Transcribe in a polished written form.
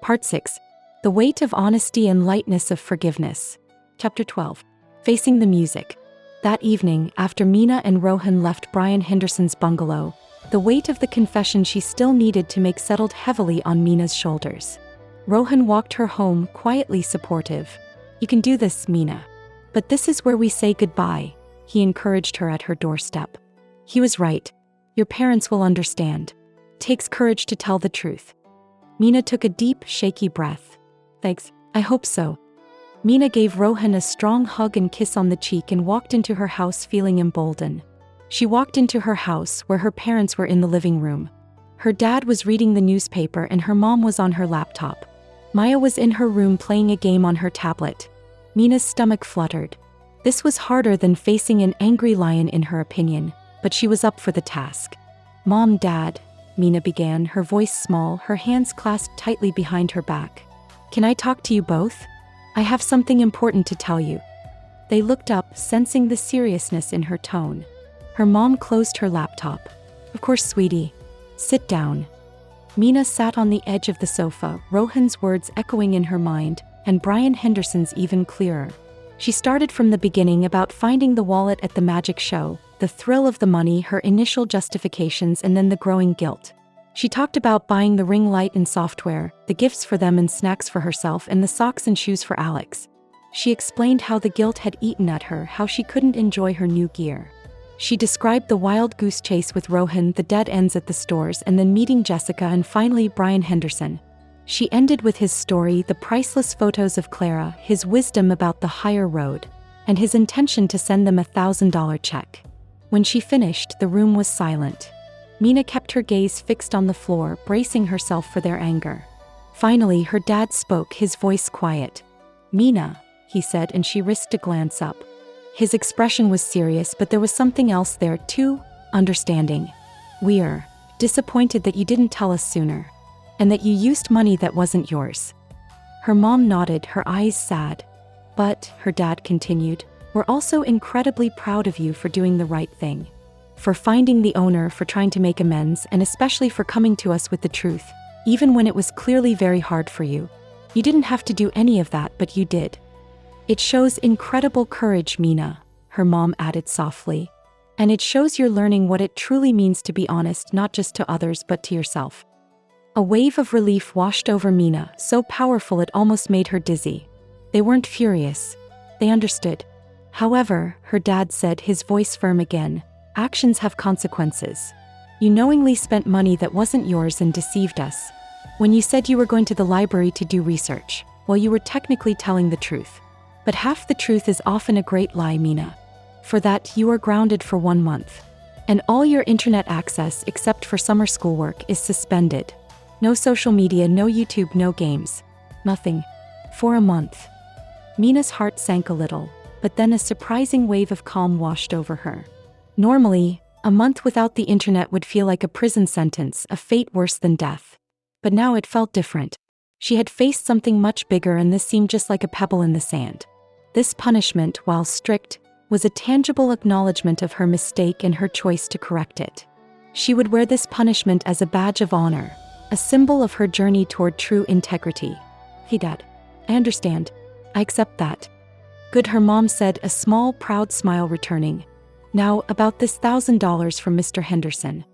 Part 6. The Weight of Honesty and Lightness of Forgiveness. Chapter 12. Facing the Music. That evening, after Mina and Rohan left Brian Henderson's bungalow, the weight of the confession she still needed to make settled heavily on Mina's shoulders. Rohan walked her home, quietly supportive. "You can do this, Mina. But this is where we say goodbye," he encouraged her at her doorstep. He was right. Your parents will understand. It takes courage to tell the truth. Mina took a deep, shaky breath. "Thanks, I hope so." Mina gave Rohan a strong hug and kiss on the cheek and walked into her house feeling emboldened. She walked into her house where her parents were in the living room. Her dad was reading the newspaper and her mom was on her laptop. Maya was in her room playing a game on her tablet. Mina's stomach fluttered. This was harder than facing an angry lion in her opinion, but she was up for the task. "Mom, Dad," Mina began, her voice small, her hands clasped tightly behind her back. "Can I talk to you both? I have something important to tell you." They looked up, sensing the seriousness in her tone. Her mom closed her laptop. "Of course, sweetie. Sit down." Mina sat on the edge of the sofa, Rohan's words echoing in her mind, and Brian Henderson's even clearer. She started from the beginning about finding the wallet at the magic show, the thrill of the money, her initial justifications, and then the growing guilt. She talked about buying the ring light and software, the gifts for them and snacks for herself, and the socks and shoes for Alex. She explained how the guilt had eaten at her, how she couldn't enjoy her new gear. She described the wild goose chase with Rohan, the dead ends at the stores, and then meeting Jessica and finally Brian Henderson. She ended with his story, the priceless photos of Clara, his wisdom about the higher road, and his intention to send them a $1,000 check. When she finished, the room was silent. Mina kept her gaze fixed on the floor, bracing herself for their anger. Finally, her dad spoke, his voice quiet. "Mina," he said, and she risked a glance up. His expression was serious, but there was something else there too, understanding. "We're disappointed that you didn't tell us sooner, and that you used money that wasn't yours." Her mom nodded, her eyes sad. "But," her dad continued, "we're also incredibly proud of you for doing the right thing. For finding the owner, for trying to make amends, and especially for coming to us with the truth, even when it was clearly very hard for you. You didn't have to do any of that, but you did. It shows incredible courage, Mina," her mom added softly. "And it shows you're learning what it truly means to be honest, not just to others, but to yourself." A wave of relief washed over Mina, so powerful it almost made her dizzy. They weren't furious. They understood. "However," her dad said, his voice firm again, "actions have consequences. You knowingly spent money that wasn't yours and deceived us. When you said you were going to the library to do research, well, you were technically telling the truth. But half the truth is often a great lie, Mina. For that, you are grounded for 1 month. And all your internet access, except for summer schoolwork, is suspended. No social media, no YouTube, no games. Nothing. For a month." Mina's heart sank a little, but then a surprising wave of calm washed over her. Normally, a month without the internet would feel like a prison sentence, a fate worse than death. But now it felt different. She had faced something much bigger, and this seemed just like a pebble in the sand. This punishment, while strict, was a tangible acknowledgement of her mistake and her choice to correct it. She would wear this punishment as a badge of honor, a symbol of her journey toward true integrity. "Hey, Dad, I understand. I accept that." "Good," her mom said, a small, proud smile returning. "Now, about this $1,000 from Mr. Henderson.